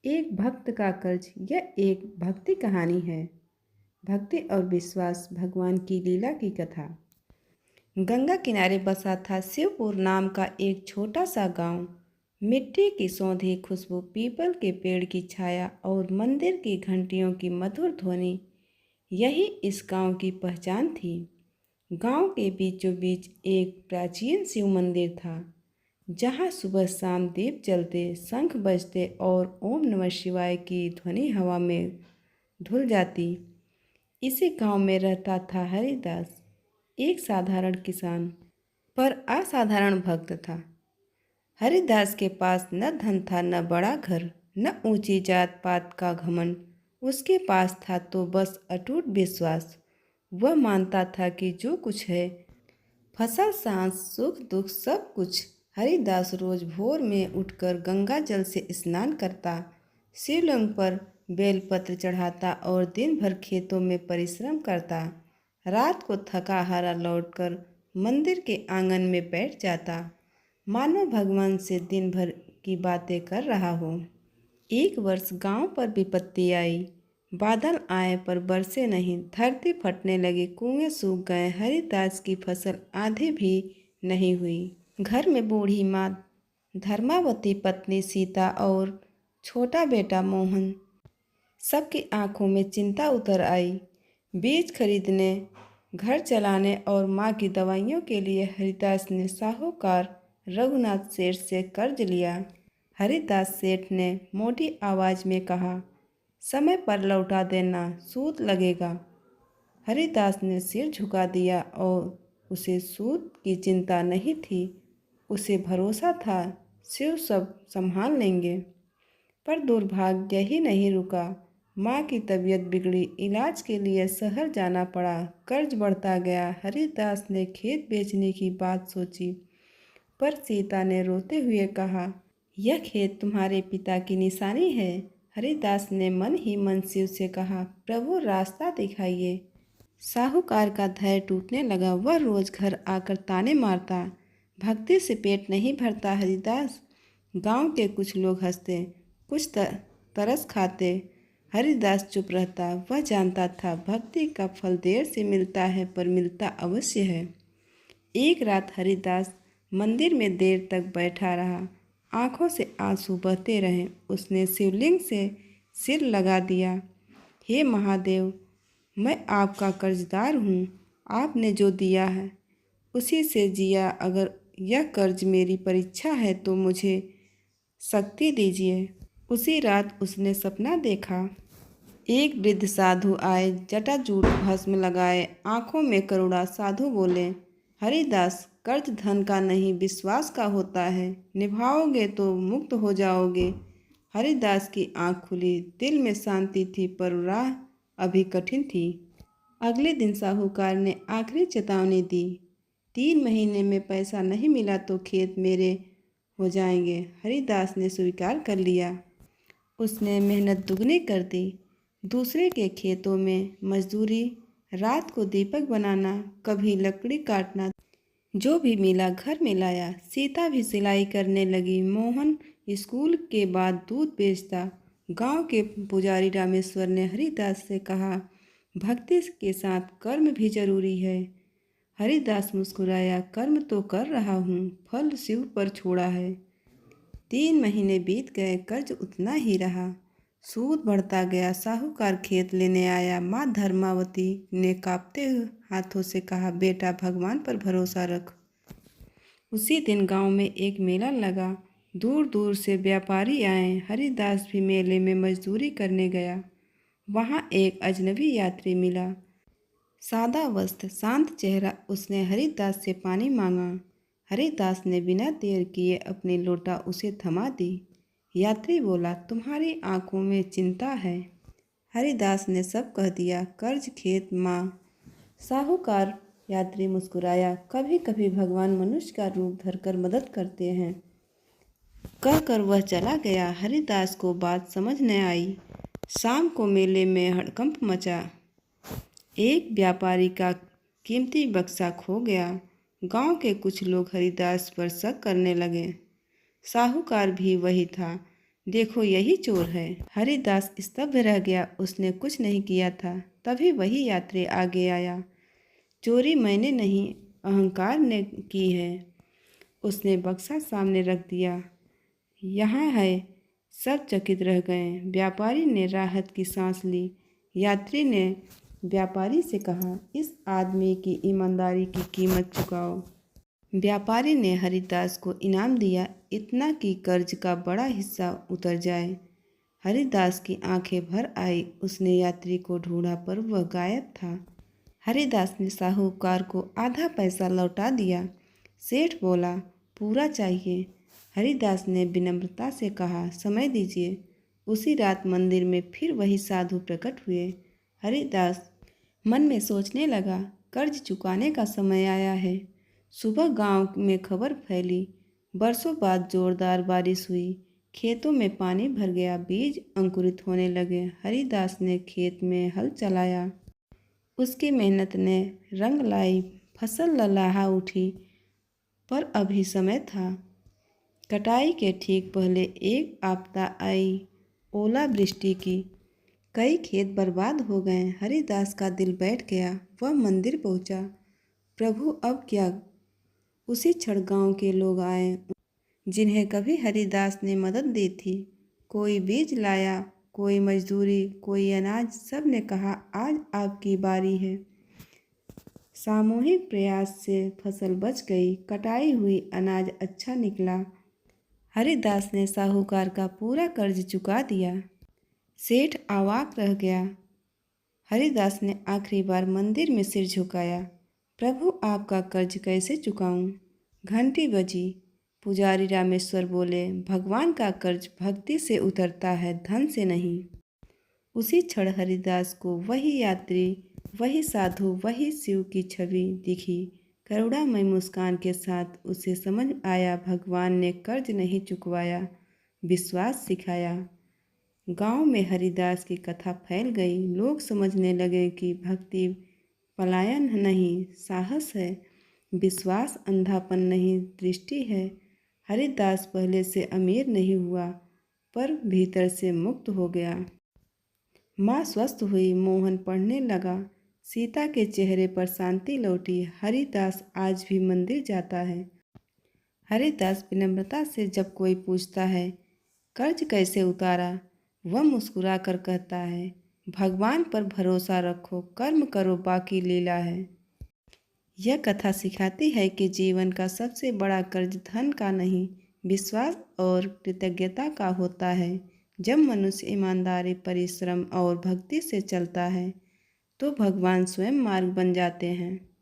एक भक्त का कर्ज यह एक भक्ति कहानी है। भक्ति और विश्वास भगवान की लीला की कथा। गंगा किनारे बसा था शिवपुर नाम का एक छोटा सा गांव। मिट्टी की सौंधी खुशबू, पीपल के पेड़ की छाया और मंदिर की घंटियों की मधुर ध्वनि, यही इस गांव की पहचान थी। गांव के बीचों बीच एक प्राचीन शिव मंदिर था, जहाँ सुबह शाम दीप जलते, शंख बजते और ओम नमः शिवाय की ध्वनि हवा में धुल जाती। इसी गांव में रहता था हरिदास, एक साधारण किसान पर असाधारण भक्त था। हरिदास के पास न धन था, न बड़ा घर, न ऊंची जात पात का घमंड। उसके पास था तो बस अटूट विश्वास। वह मानता था कि जो कुछ है, फसल सांस सुख दुख सब कुछ। हरिदास रोज भोर में उठकर गंगा जल से स्नान करता, शिवलिंग पर बेलपत्र चढ़ाता और दिन भर खेतों में परिश्रम करता। रात को थका हारा लौटकर मंदिर के आंगन में बैठ जाता, मानो भगवान से दिन भर की बातें कर रहा हो। एक वर्ष गांव पर विपत्ति आई। बादल आए पर बरसे नहीं, धरती फटने लगी, कुएं सूख गए, हरिदास की फसल आधी भी नहीं हुई। घर में बूढ़ी माँ धर्मावती, पत्नी सीता और छोटा बेटा मोहन, सबकी आंखों में चिंता उतर आई। बीज खरीदने, घर चलाने और माँ की दवाइयों के लिए हरिदास ने साहूकार रघुनाथ सेठ से कर्ज लिया। हरिदास सेठ ने मोटी आवाज में कहा, समय पर लौटा देना, सूद लगेगा। हरिदास ने सिर झुका दिया और उसे सूद की चिंता नहीं थी। उसे भरोसा था शिव सब संभाल लेंगे। पर दुर्भाग्य ही नहीं रुका। माँ की तबीयत बिगड़ी, इलाज के लिए शहर जाना पड़ा, कर्ज बढ़ता गया। हरिदास ने खेत बेचने की बात सोची, पर सीता ने रोते हुए कहा, यह खेत तुम्हारे पिता की निशानी है। हरिदास ने मन ही मन शिव से कहा, प्रभु रास्ता दिखाइए। साहूकार का धैर्य टूटने लगा। वह रोज घर आकर ताने मारता, भक्ति से पेट नहीं भरता हरिदास। गांव के कुछ लोग हंसते, कुछ तरस खाते। हरिदास चुप रहता। वह जानता था भक्ति का फल देर से मिलता है, पर मिलता अवश्य है। एक रात हरिदास मंदिर में देर तक बैठा रहा, आंखों से आंसू बहते रहे। उसने शिवलिंग से सिर लगा दिया, हे महादेव, मैं आपका कर्जदार हूँ। आपने जो दिया है उसी से जिया। अगर यह कर्ज मेरी परीक्षा है तो मुझे शक्ति दीजिए। उसी रात उसने सपना देखा। एक वृद्ध साधु आए, जटाजूट भस्म लगाए, आंखों में करुणा। साधु बोले, हरिदास, कर्ज धन का नहीं विश्वास का होता है, निभाओगे तो मुक्त हो जाओगे। हरिदास की आंख खुली, दिल में शांति थी, पर राह अभी कठिन थी। अगले दिन साहूकार ने आखिरी चेतावनी दी, 3 महीने में पैसा नहीं मिला तो खेत मेरे हो जाएंगे। हरिदास ने स्वीकार कर लिया। उसने मेहनत दुगनी कर दी। दूसरे के खेतों में मजदूरी, रात को दीपक बनाना, कभी लकड़ी काटना, जो भी मिला घर में लाया। सीता भी सिलाई करने लगी। मोहन स्कूल के बाद दूध बेचता। गांव के पुजारी रामेश्वर ने हरिदास से कहा, भक्ति के साथ कर्म भी जरूरी है। हरिदास मुस्कुराया, कर्म तो कर रहा हूँ, फल शिव पर छोड़ा है। 3 महीने बीत गए, कर्ज उतना ही रहा, सूद बढ़ता गया। साहूकार खेत लेने आया। माँ धर्मावती ने कांपते हाथों से कहा, बेटा भगवान पर भरोसा रख। उसी दिन गांव में एक मेला लगा। दूर दूर से व्यापारी आए। हरिदास भी मेले में मजदूरी करने गया। वहाँ एक अजनबी यात्री मिला, सादा वस्त्र, शांत चेहरा। उसने हरिदास से पानी मांगा। हरिदास ने बिना देर किए अपनी लोटा उसे थमा दी। यात्री बोला, तुम्हारी आंखों में चिंता है। हरिदास ने सब कह दिया, कर्ज, खेत, माँ। साहूकार यात्री मुस्कुराया, कभी कभी भगवान मनुष्य का रूप धरकर मदद करते हैं, कहकर वह चला गया। हरिदास को बात समझ न आई। शाम को मेले में हड़कंप मचा। एक व्यापारी का कीमती बक्सा खो गया। गांव के कुछ लोग हरिदास पर शक करने लगे। साहूकार भी वही था देखो यही चोर है। हरिदास स्तब्ध रह गया। उसने कुछ नहीं किया था। तभी वही यात्री आगे आया। चोरी मैंने नहीं, अहंकार ने की है। उसने बक्सा सामने रख दिया। यहाँ है। सब चकित रह गए। व्यापारी ने राहत की सांस ली। यात्री ने व्यापारी से कहा, इस आदमी की ईमानदारी की कीमत चुकाओ। व्यापारी ने हरिदास को इनाम दिया, इतना कि कर्ज का बड़ा हिस्सा उतर जाए। हरिदास की आंखें भर आई। उसने यात्री को ढूंढा पर वह गायब था। हरिदास ने साहूकार को आधा पैसा लौटा दिया। सेठ बोला, पूरा चाहिए। हरिदास ने विनम्रता से कहा, समय दीजिए। उसी रात मंदिर में फिर वही साधु प्रकट हुए। हरिदास मन में सोचने लगा, कर्ज चुकाने का समय आया है। सुबह गांव में खबर फैली। बरसों बाद जोरदार बारिश हुई। खेतों में पानी भर गया। बीज अंकुरित होने लगे। हरिदास ने खेत में हल चलाया। उसकी मेहनत ने रंग लाई। फसल लहलहा उठी। पर अभी समय था। कटाई के ठीक पहले एक आपदा आई, ओलावृष्टि की। कई खेत बर्बाद हो गए। हरिदास का दिल बैठ गया। वह मंदिर पहुंचा। प्रभु अब क्या? उसी क्षण गांव के लोग आए, जिन्हें कभी हरिदास ने मदद दी थी। कोई बीज लाया, कोई मजदूरी, कोई अनाज। सब ने कहा, आज आपकी बारी है। सामूहिक प्रयास से फसल बच गई। कटाई हुई, अनाज अच्छा निकला। हरिदास ने साहूकार का पूरा कर्ज चुका दिया। सेठ अवाक रह गया। हरिदास ने आखिरी बार मंदिर में सिर झुकाया। प्रभु, आपका कर्ज कैसे चुकाऊं? घंटी बजी। पुजारी रामेश्वर बोले, भगवान का कर्ज भक्ति से उतरता है, धन से नहीं। उसी क्षण हरिदास को वही यात्री, वही साधु, वही शिव की छवि दिखी। करुणामय मुस्कान के साथ उसे समझ आया, भगवान ने कर्ज नहीं चुकवाया, विश्वास सिखाया। गांव में हरिदास की कथा फैल गई। लोग समझने लगे कि भक्ति पलायन नहीं, साहस है। विश्वास अंधापन नहीं, दृष्टि है। हरिदास पहले से अमीर नहीं हुआ, पर भीतर से मुक्त हो गया। माँ स्वस्थ हुई। मोहन पढ़ने लगा। सीता के चेहरे पर शांति लौटी। हरिदास आज भी मंदिर जाता है। हरिदास विनम्रता से जब कोई पूछता है, कर्ज कैसे उतारा, वह मुस्कुरा कर कहता है, भगवान पर भरोसा रखो, कर्म करो, बाकी लीला है। यह कथा सिखाती है कि जीवन का सबसे बड़ा कर्ज धन का नहीं, विश्वास और कृतज्ञता का होता है। जब मनुष्य ईमानदारी, परिश्रम और भक्ति से चलता है, तो भगवान स्वयं मार्ग बन जाते हैं।